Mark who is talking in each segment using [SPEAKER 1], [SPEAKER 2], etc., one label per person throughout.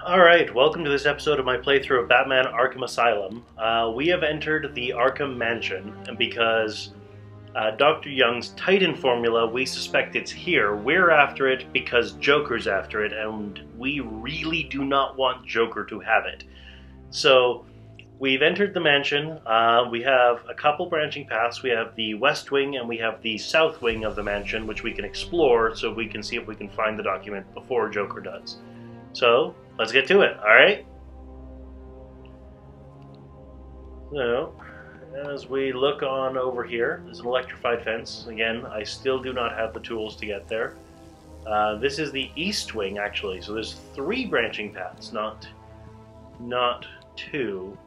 [SPEAKER 1] Alright, welcome to this episode of my playthrough of Batman Arkham Asylum. We have entered the Arkham Mansion, and because Dr. Young's Titan formula, we suspect it's here. We're after it because Joker's after it, and we really do not want Joker to have it. So, we've entered the mansion. We have a couple branching paths. We have the west wing and we have the south wing of the mansion, which we can explore so we can see if we can find the document before Joker does. So, let's get to it, alright? So, as we look on over here, there's an electrified fence. Again, I still do not have the tools to get there. This is the east wing, actually, so there's 3 branching paths, not 2.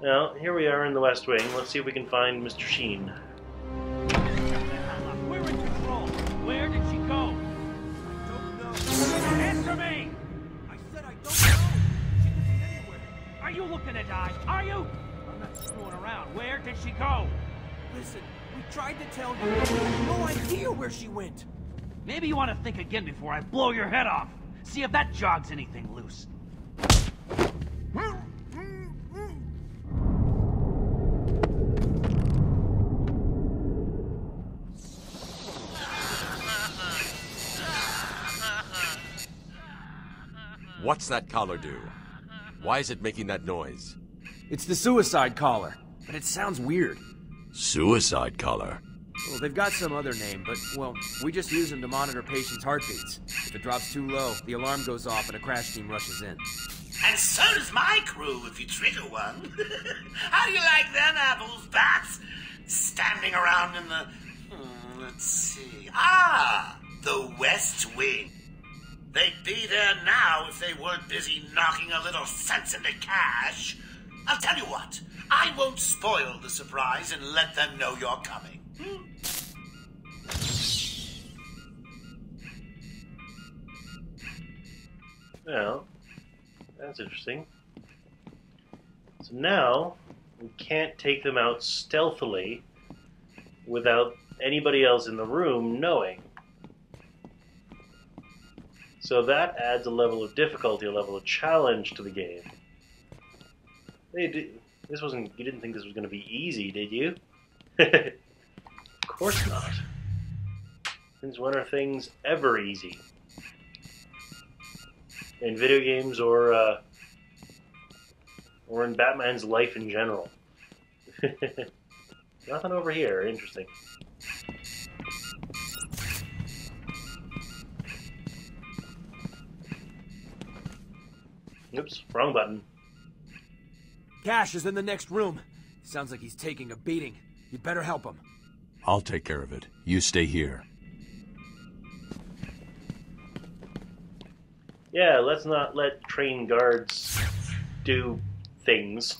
[SPEAKER 1] Now, here we are in the west wing. Let's see if we can find Mr. Sheen.
[SPEAKER 2] We're in control. Where did she go? I don't know. Answer me! I said I don't know. She could be anywhere. Are you looking to die? Are you? I'm not screwing around. Where did she go?
[SPEAKER 3] Listen, we tried to tell you. We have no idea where she went.
[SPEAKER 2] Maybe you want to think again before I blow your head off. See if that jogs anything loose.
[SPEAKER 4] What's that collar do? Why is it making that noise?
[SPEAKER 3] It's the suicide collar, but it sounds weird.
[SPEAKER 4] Suicide collar?
[SPEAKER 3] Well, they've got some other name, but, well, we just use them to monitor patients' heartbeats. If it drops too low, the alarm goes off and a crash team rushes in.
[SPEAKER 5] And so does my crew if you trigger one. How do you like them apples, bats? Standing around in the... let's see... the West Wing. They'd be there now if they weren't busy knocking a little sense into cash. I'll tell you what, I won't spoil the surprise and let them know you're coming.
[SPEAKER 1] Well, that's interesting. So now, we can't take them out stealthily without anybody else in the room knowing. So that adds a level of difficulty, a level of challenge to the game. You didn't think this was going to be easy, did you? Of course not. Since when are things ever easy? In video games or in Batman's life in general. Nothing over here. Interesting. Oops, wrong button.
[SPEAKER 3] Cash is in the next room. Sounds like he's taking a beating. You'd better help him.
[SPEAKER 4] I'll take care of it. You stay here.
[SPEAKER 1] Yeah, let's not let trained guards do things.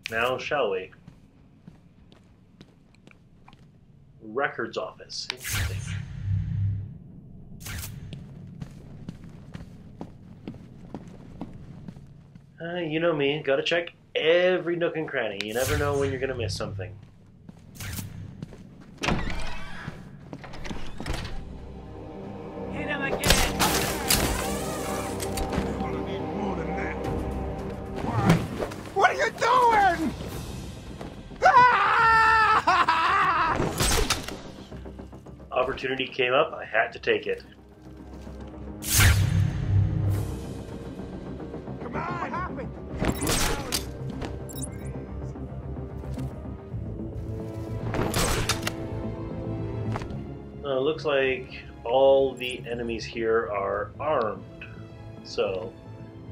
[SPEAKER 1] Now, shall we? Records office. Interesting. You know me, gotta check every nook and cranny. You never know when you're gonna miss something.
[SPEAKER 2] Hit him again!
[SPEAKER 3] What are you doing?
[SPEAKER 1] Opportunity came up, I had to take it. Looks like all the enemies here are armed. So,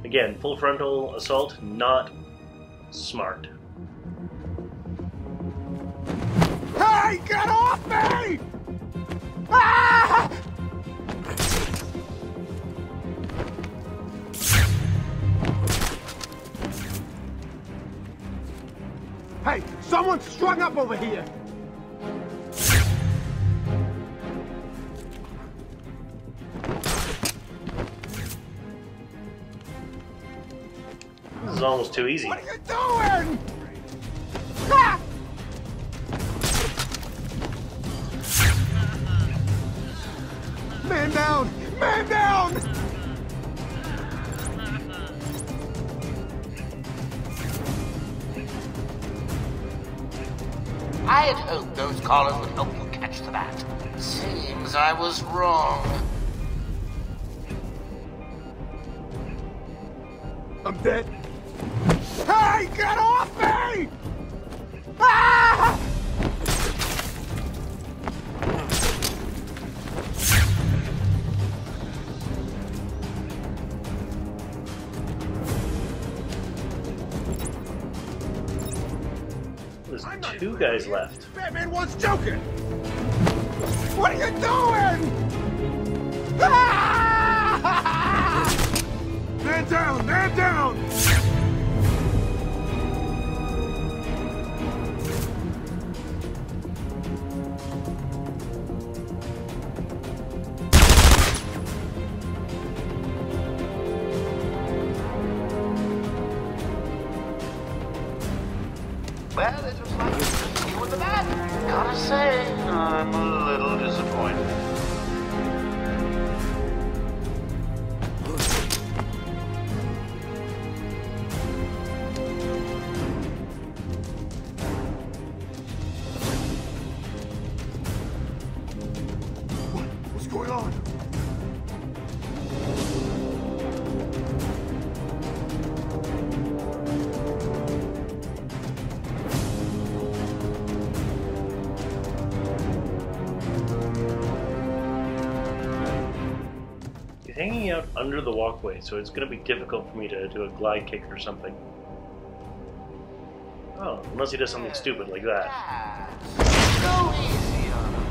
[SPEAKER 1] again, full frontal assault, not smart.
[SPEAKER 3] Hey, get off me! Ah! Hey, someone's strung up over here!
[SPEAKER 1] This is almost too easy.
[SPEAKER 3] What are you doing? Ah! Man down! Man down!
[SPEAKER 5] I had hoped those collars would help you catch the bat. Seems I was wrong.
[SPEAKER 6] I'm dead. Hey, get off me! Ah!
[SPEAKER 1] There's two guys left.
[SPEAKER 6] Batman was joking! What are you doing? Ah! Man down! Man down!
[SPEAKER 5] Well, it was like you with the bat. Gotta say, I'm a little disappointed.
[SPEAKER 6] What's going on?
[SPEAKER 1] He's hanging out under the walkway, so it's going to be difficult for me to do a glide kick or something. Oh, unless he does something stupid like that.
[SPEAKER 5] Go easy on him.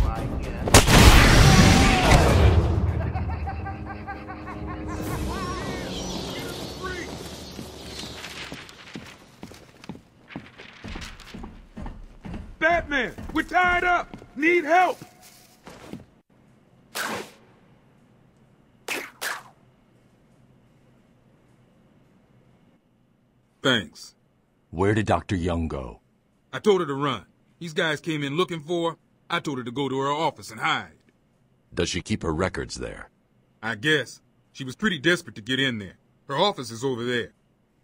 [SPEAKER 5] I guess.
[SPEAKER 6] Batman, we're tied up! Need help!
[SPEAKER 7] Thanks.
[SPEAKER 4] Where did Dr. Young go?
[SPEAKER 7] I told her to run. These guys came in looking for her. I told her to go to her office and hide.
[SPEAKER 4] Does she keep her records there?
[SPEAKER 7] I guess. She was pretty desperate to get in there. Her office is over there.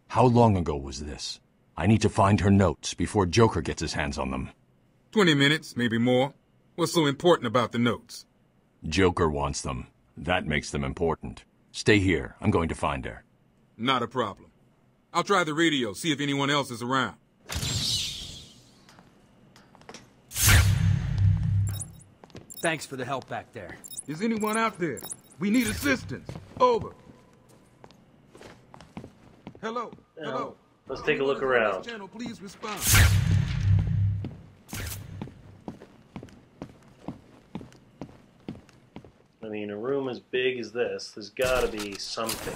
[SPEAKER 4] How long ago was this? I need to find her notes before Joker gets his hands on them.
[SPEAKER 7] 20 minutes, maybe more. What's so important about the notes?
[SPEAKER 4] Joker wants them. That makes them important. Stay here. I'm going to find her.
[SPEAKER 7] Not a problem. I'll try the radio, see if anyone else is around.
[SPEAKER 3] Thanks for the help back there.
[SPEAKER 7] Is anyone out there? We need assistance. Over. Hello? Hello?
[SPEAKER 1] Let's take a look
[SPEAKER 7] Anyone on
[SPEAKER 1] around.
[SPEAKER 7] this channel, please respond.
[SPEAKER 1] I mean, a room as big as this, there's gotta be something.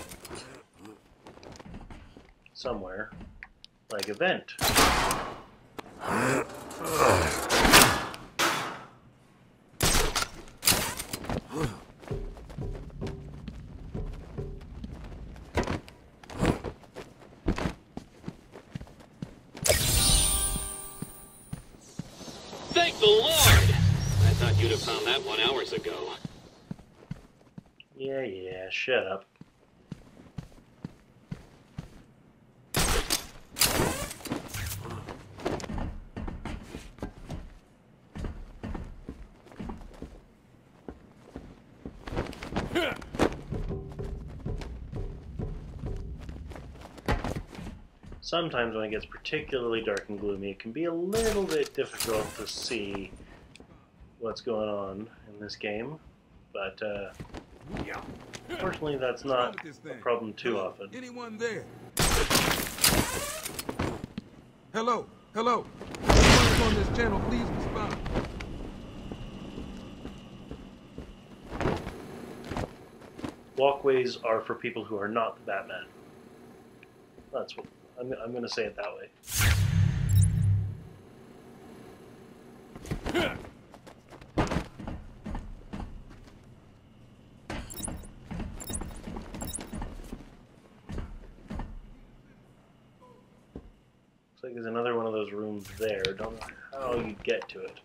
[SPEAKER 1] Somewhere. Like a vent.
[SPEAKER 8] Thank the Lord! I thought you'd have found that 1 hour ago.
[SPEAKER 1] Yeah, shut up. Sometimes when it gets particularly dark and gloomy, it can be a little bit difficult to see what's going on in this game, but fortunately that's not a problem too often.
[SPEAKER 7] Anyone there? Hello? Hello? Anyone on this channel, please respond.
[SPEAKER 1] Walkways are for people who are not the Batman. That's what I'm going to say it that way. Looks like there's another one of those rooms there. Don't know how you get to it.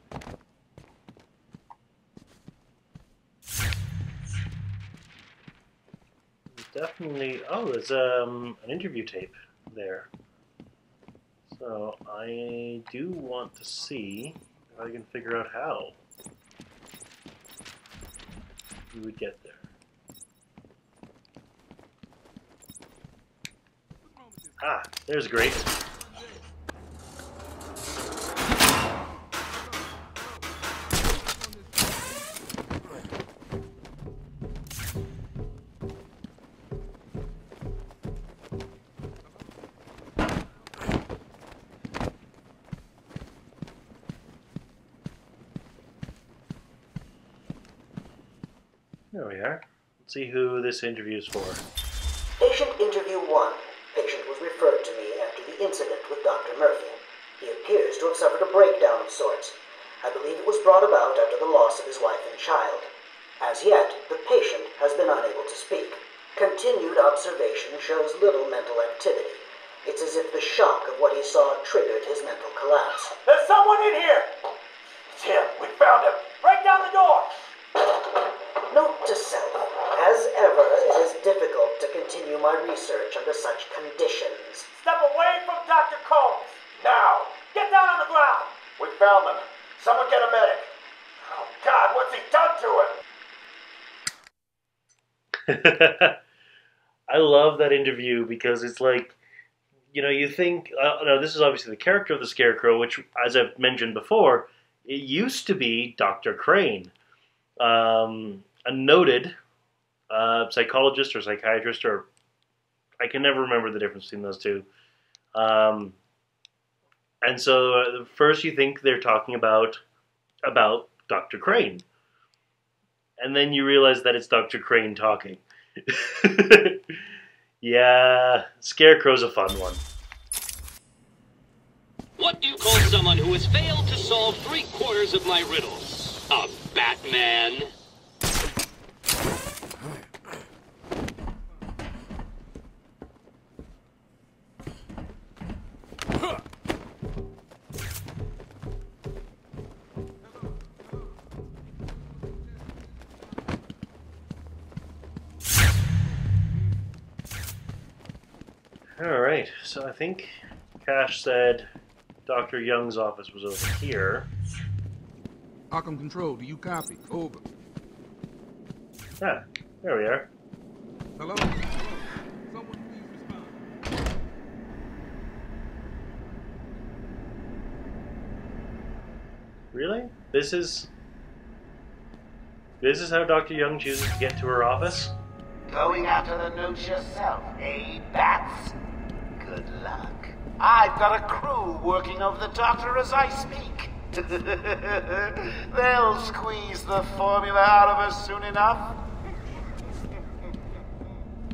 [SPEAKER 1] Definitely. Oh, there's an interview tape there. So, I do want to see if I can figure out how we would get there. Ah, there's a grate. There we are. Let's see who this interview is for.
[SPEAKER 9] Patient interview 1. Patient was referred to me after the incident with Dr. Murphy. He appears to have suffered a breakdown of sorts. I believe it was brought about after the loss of his wife and child. As yet, the patient has been unable to speak. Continued observation shows little mental activity. It's as if the shock of what he saw triggered his mental collapse.
[SPEAKER 2] There's someone in here! It's him. We found him. Break down the door!
[SPEAKER 9] Note to self, as ever, it is difficult to continue my research under such conditions.
[SPEAKER 2] Step away from Dr. Combs! Now! Get down on the ground! We found them. Someone get a medic. Oh, God, what's he done to him?
[SPEAKER 1] I love that interview because it's like, you know, you think, no, this is obviously the character of the Scarecrow, which, as I've mentioned before, it used to be Dr. Crane. A noted psychologist or psychiatrist, or I can never remember the difference between those two. And so first you think they're talking about Dr. Crane. And then you realize that it's Dr. Crane talking. Yeah, Scarecrow's a fun one.
[SPEAKER 8] What do you call someone who has failed to solve 3/4 of my riddles? A Batman?
[SPEAKER 1] Alright, so I think Cash said Dr. Young's office was over here.
[SPEAKER 7] Arkham Control, do you copy? Over.
[SPEAKER 1] Ah, there we are.
[SPEAKER 7] Hello? Someone please respond.
[SPEAKER 1] Really? This is how Dr. Young chooses to get to her office?
[SPEAKER 5] Going after the notes yourself, eh, Bats? Good luck. I've got a crew working over the doctor as I speak. They'll squeeze the formula out of us soon enough.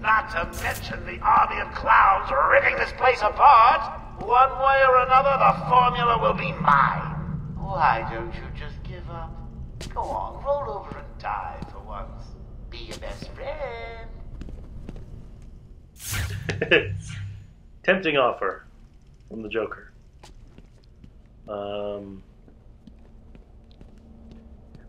[SPEAKER 5] Not to mention the army of clowns ripping this place apart. One way or another, the formula will be mine. Why don't you just give up? Go on, roll over and die for once. Be your best friend.
[SPEAKER 1] Tempting offer from the Joker.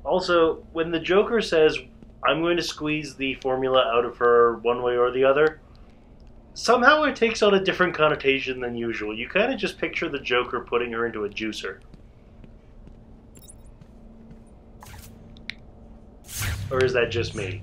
[SPEAKER 1] Also, when the Joker says, I'm going to squeeze the formula out of her one way or the other, somehow it takes on a different connotation than usual. You kind of just picture the Joker putting her into a juicer. Or is that just me?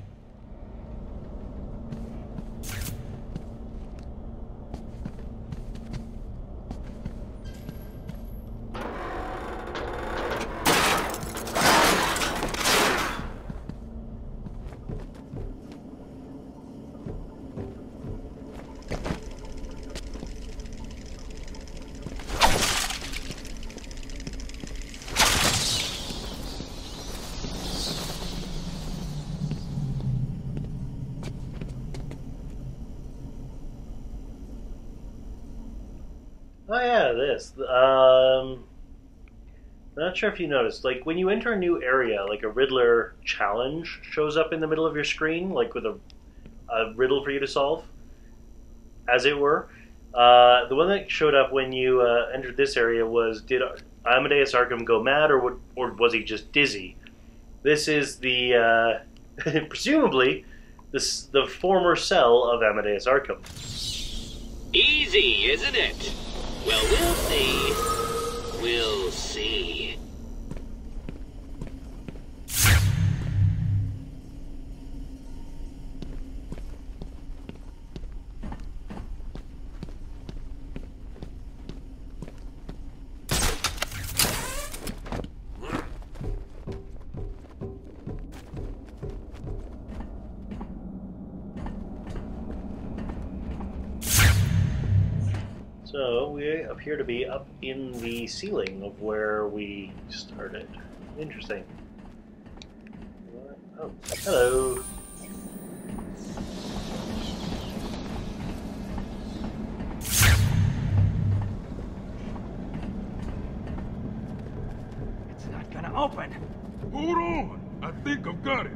[SPEAKER 1] Oh yeah, this. I'm not sure if you noticed, like when you enter a new area, like a Riddler challenge shows up in the middle of your screen, like with a riddle for you to solve, as it were. The one that showed up when you entered this area was, did Amadeus Arkham go mad, or was he just dizzy? This is the, presumably, the former cell of Amadeus Arkham.
[SPEAKER 8] Easy, isn't it? Well, we'll see. We'll see.
[SPEAKER 1] So we appear to be up in the ceiling of where we started. Interesting. Oh, hello.
[SPEAKER 2] It's not gonna open.
[SPEAKER 7] Hold on. I think I've got it.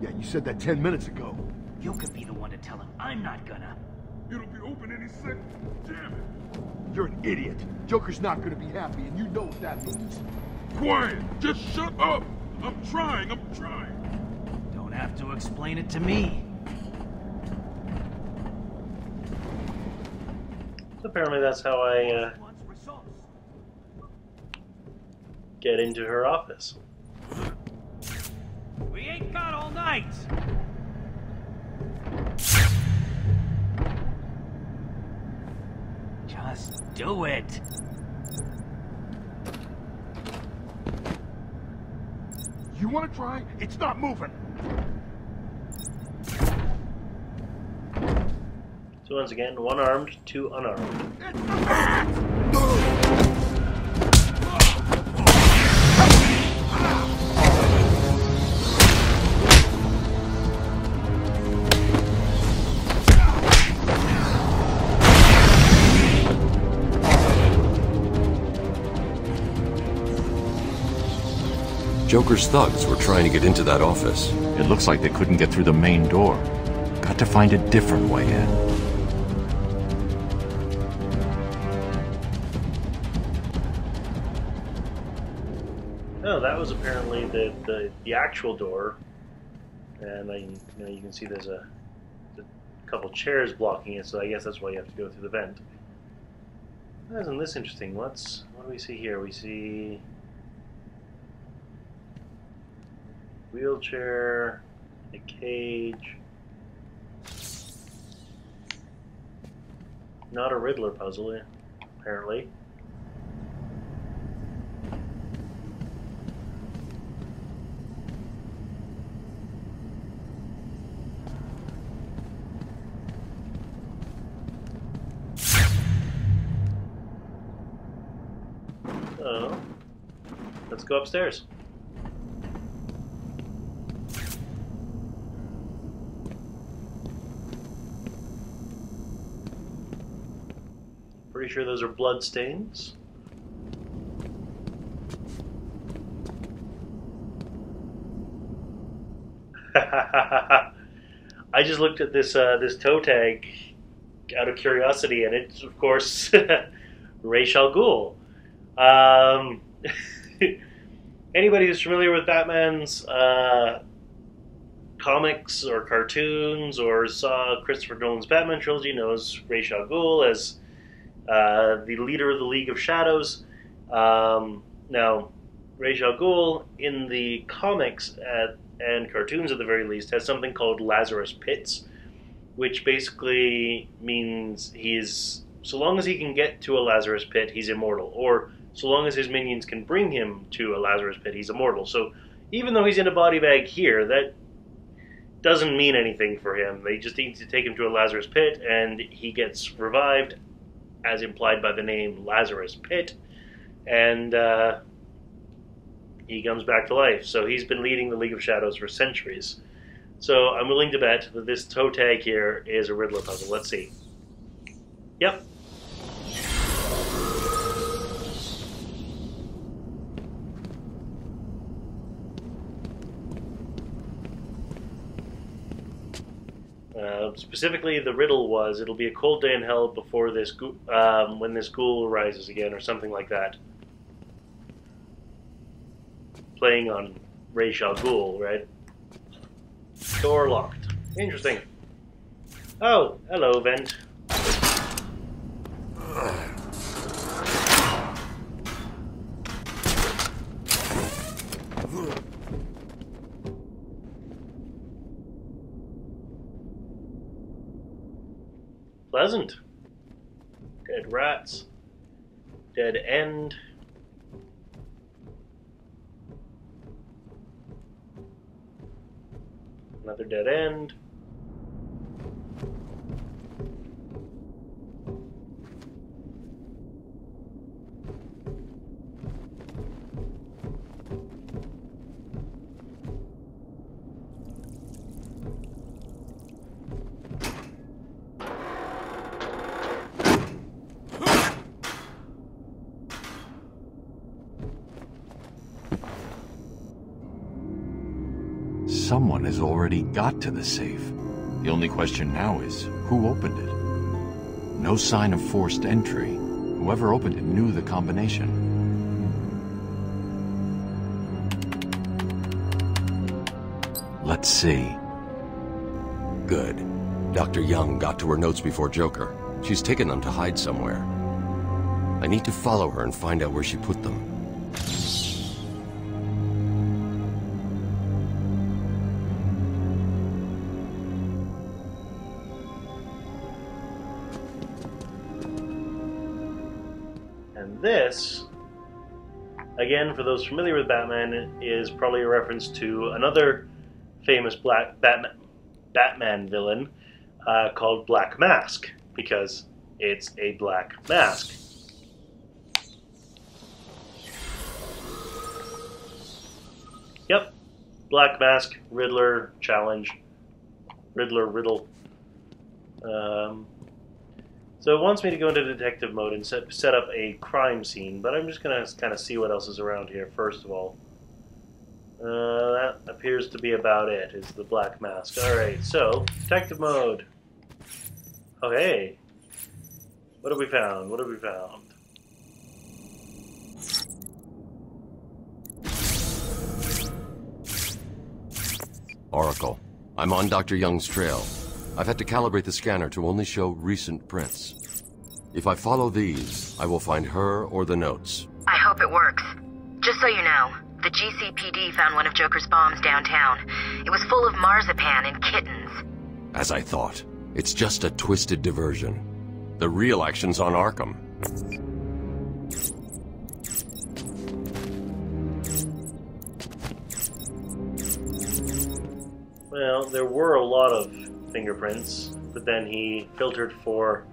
[SPEAKER 6] Yeah, you said that 10 minutes ago.
[SPEAKER 2] You could be the one to tell him. I'm not gonna.
[SPEAKER 7] It'll be open any second. Damn it.
[SPEAKER 6] You're an idiot. Joker's not gonna be happy, and you know what that means.
[SPEAKER 7] Quiet. Just shut up. I'm trying.
[SPEAKER 2] Don't have to explain it to me.
[SPEAKER 1] So apparently that's how I
[SPEAKER 2] Wants results.
[SPEAKER 1] get into her office.
[SPEAKER 2] We ain't got all night. Just do it.
[SPEAKER 6] You wanna try? It's not moving.
[SPEAKER 1] So once again, one armed, two unarmed.
[SPEAKER 4] Joker's thugs were trying to get into that office. It looks like they couldn't get through the main door. Got to find a different way in.
[SPEAKER 1] Oh, that was apparently the actual door, and you can see there's a couple chairs blocking it. So I guess that's why you have to go through the vent. Isn't this interesting? What do we see here? We see wheelchair, a cage. Not a Riddler puzzle, apparently. So, let's go upstairs. Pretty sure those are blood stains. I just looked at this this toe tag out of curiosity, and it's of course Ra's al Ghul. Anybody who's familiar with Batman's comics or cartoons or saw Christopher Nolan's Batman trilogy knows Ra's al Ghul as the leader of the League of Shadows. Now, Ra's al Ghul in the comics and cartoons at the very least has something called Lazarus Pits, which basically means so long as he can get to a Lazarus Pit, he's immortal, or so long as his minions can bring him to a Lazarus Pit, he's immortal. So even though he's in a body bag here, that doesn't mean anything for him. They just need to take him to a Lazarus Pit, and he gets revived, as implied by the name Lazarus Pit, and he comes back to life. So he's been leading the League of Shadows for centuries. So I'm willing to bet that this toe tag here is a Riddler puzzle. Let's see. Yep. Specifically, the riddle was, it'll be a cold day in hell before this when this ghoul arises again, or something like that. Playing on Ra's al Ghul, right? Door locked. Interesting. Oh, hello, vent. Pleasant. Dead rats. Dead end. Another dead end.
[SPEAKER 4] Someone has already got to the safe. The only question now is, who opened it? No sign of forced entry. Whoever opened it knew the combination. Let's see. Good. Dr. Young got to her notes before Joker. She's taken them to hide somewhere. I need to follow her and find out where she put them.
[SPEAKER 1] This, again, for those familiar with Batman, is probably a reference to another famous Batman villain called Black Mask, because it's a black mask. Yep, Black Mask, Riddler challenge, Riddle. So it wants me to go into detective mode and set up a crime scene, but I'm just going to kind of see what else is around here, first of all. That appears to be about it, is the Black Mask. Alright, so, detective mode. Oh, hey. What have we found? What have we found?
[SPEAKER 4] Oracle. I'm on Dr. Young's trail. I've had to calibrate the scanner to only show recent prints. If I follow these, I will find her or the notes.
[SPEAKER 10] I hope it works. Just so you know, the GCPD found one of Joker's bombs downtown. It was full of marzipan and kittens.
[SPEAKER 4] As I thought. It's just a twisted diversion. The real action's on Arkham.
[SPEAKER 1] Well, there were a lot of fingerprints, but then he filtered for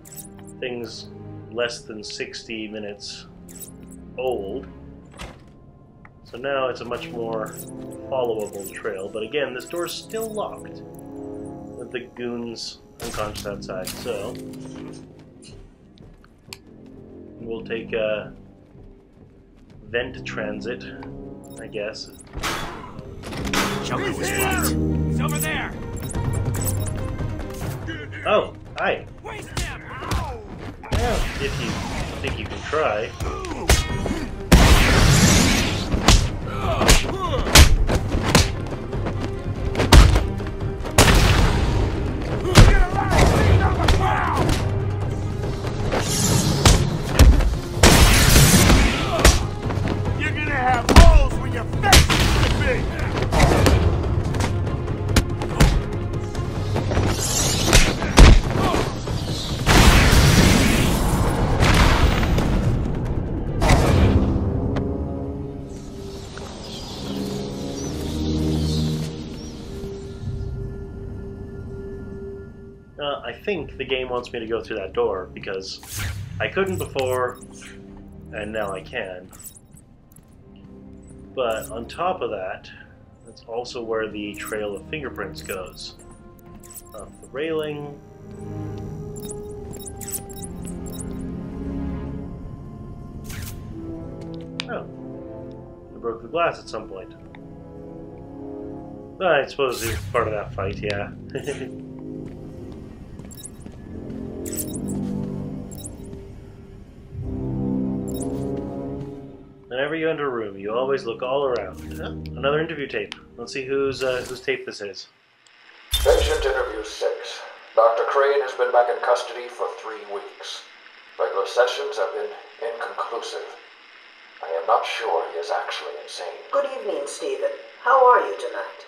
[SPEAKER 1] things less than 60 minutes old. So now it's a much more followable trail, but again, this door's still locked with the goons unconscious outside, so we'll take a vent transit, I guess.
[SPEAKER 2] Joker was right. He's over there.
[SPEAKER 1] Oh, hi.
[SPEAKER 2] Waste him.
[SPEAKER 1] Yeah, if you think you can try.
[SPEAKER 2] You're gonna have holes where your face is big.
[SPEAKER 1] I think the game wants me to go through that door because I couldn't before, and now I can. But on top of that, that's also where the trail of fingerprints goes. Off the railing. Oh, I broke the glass at some point. Well, I suppose it's part of that fight, yeah. Whenever you enter a room, you always look all around. Another interview tape. Let's see whose tape this is.
[SPEAKER 11] Patient interview 6. Dr. Crane has been back in custody for 3 weeks. Regular sessions have been inconclusive. I am not sure he is actually insane.
[SPEAKER 9] Good evening, Stephen. How are you tonight?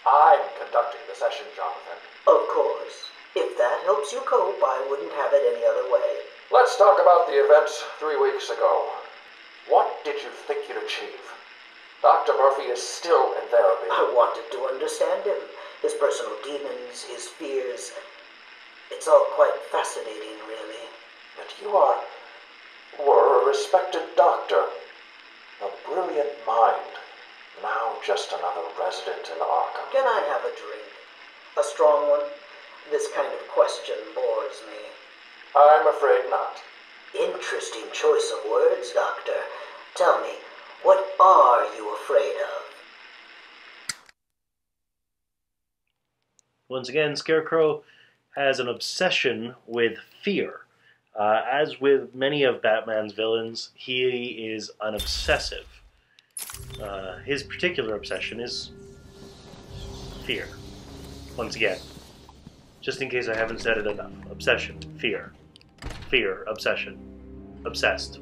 [SPEAKER 11] I'm conducting the session, Jonathan.
[SPEAKER 9] Of course. If that helps you cope, I wouldn't have it any other way.
[SPEAKER 11] Let's talk about the events 3 weeks ago. What did you think you'd achieve? Dr. Murphy is still in therapy.
[SPEAKER 9] I wanted to understand him. His personal demons, his fears. It's all quite fascinating, really.
[SPEAKER 11] But you were a respected doctor. A brilliant mind. Now just another resident in Arkham.
[SPEAKER 9] Can I have a drink? A strong one? This kind of question bores me.
[SPEAKER 11] I'm afraid not.
[SPEAKER 9] Interesting choice of words, Doctor. Tell me, what are you afraid of?
[SPEAKER 1] Once again, Scarecrow has an obsession with fear. As with many of Batman's villains, he is an obsessive. His particular obsession is fear. Once again, just in case I haven't said it enough. Obsession, fear. Fear, obsession. Obsessed.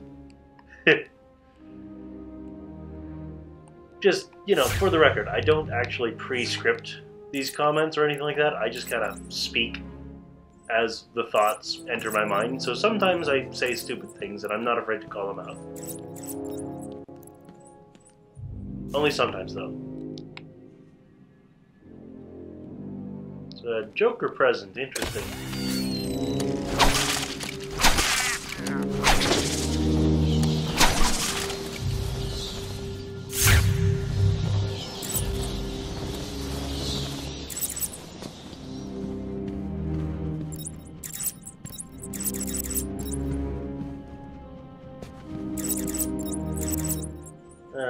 [SPEAKER 1] Just, for the record, I don't actually pre-script these comments or anything like that. I just kind of speak as the thoughts enter my mind. So sometimes I say stupid things and I'm not afraid to call them out. Only sometimes, though. So, Joker present, interesting.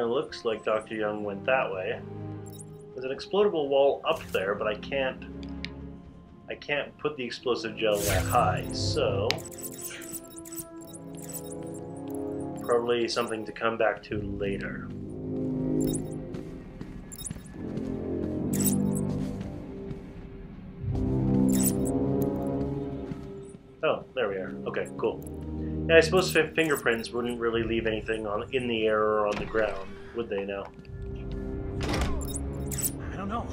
[SPEAKER 1] Looks like Dr. Young went that way. There's an explodable wall up there, but I can't put the explosive gel that high, so probably something to come back to later. Oh, there we are. Okay, cool. Yeah, I suppose fingerprints wouldn't really leave anything in the air or on the ground, would they now?
[SPEAKER 2] I don't know.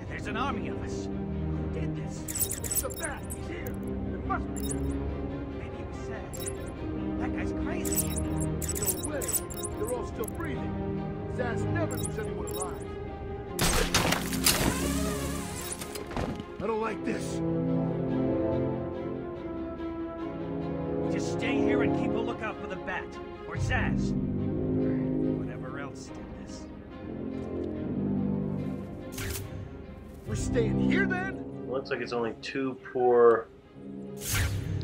[SPEAKER 2] There's an army of us. Who did this? It's the bat. He's here. It must be him. Maybe it was Zaz. That guy's crazy.
[SPEAKER 6] No way. They're all still breathing. Zaz never leaves anyone alive. I don't like this.
[SPEAKER 2] Just stay here and keep a lookout for the bat. Or Zaz. Or whatever else did this.
[SPEAKER 6] We're staying here then?
[SPEAKER 1] Looks like it's only two poor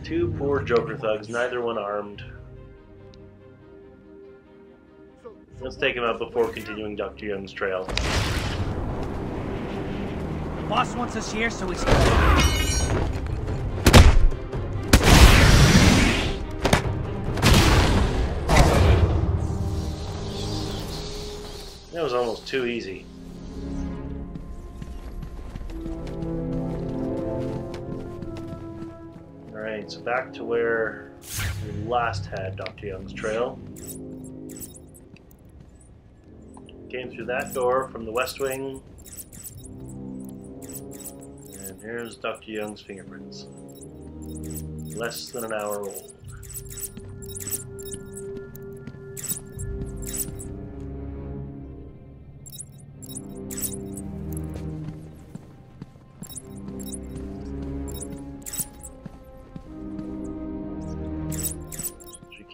[SPEAKER 1] Joker thugs, neither one armed. Let's take him out before continuing Dr. Young's trail.
[SPEAKER 2] The boss wants us here, so he's...
[SPEAKER 1] That was almost too easy. Alright, so back to where we last had Dr. Young's trail. Came through that door from the West Wing. And here's Dr. Young's fingerprints. Less than an hour old.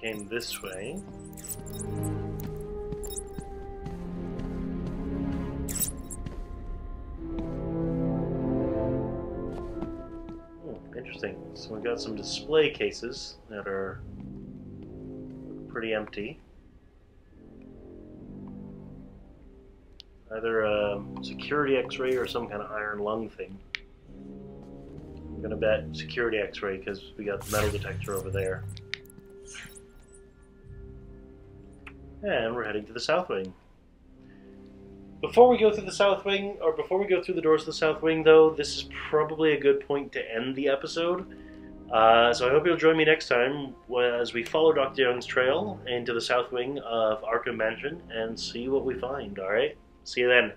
[SPEAKER 1] Came this way. Interesting. So we got some display cases that are pretty empty. Either a security X-ray or some kind of iron lung thing. I'm gonna bet security X-ray because we got the metal detector over there. And we're heading to the South Wing. Before we go through the South Wing, or before we go through the doors of the South Wing, though, this is probably a good point to end the episode, So I hope you'll join me next time as we follow Dr. Young's trail into the south wing of Arkham Mansion and see what we find, alright? See you then.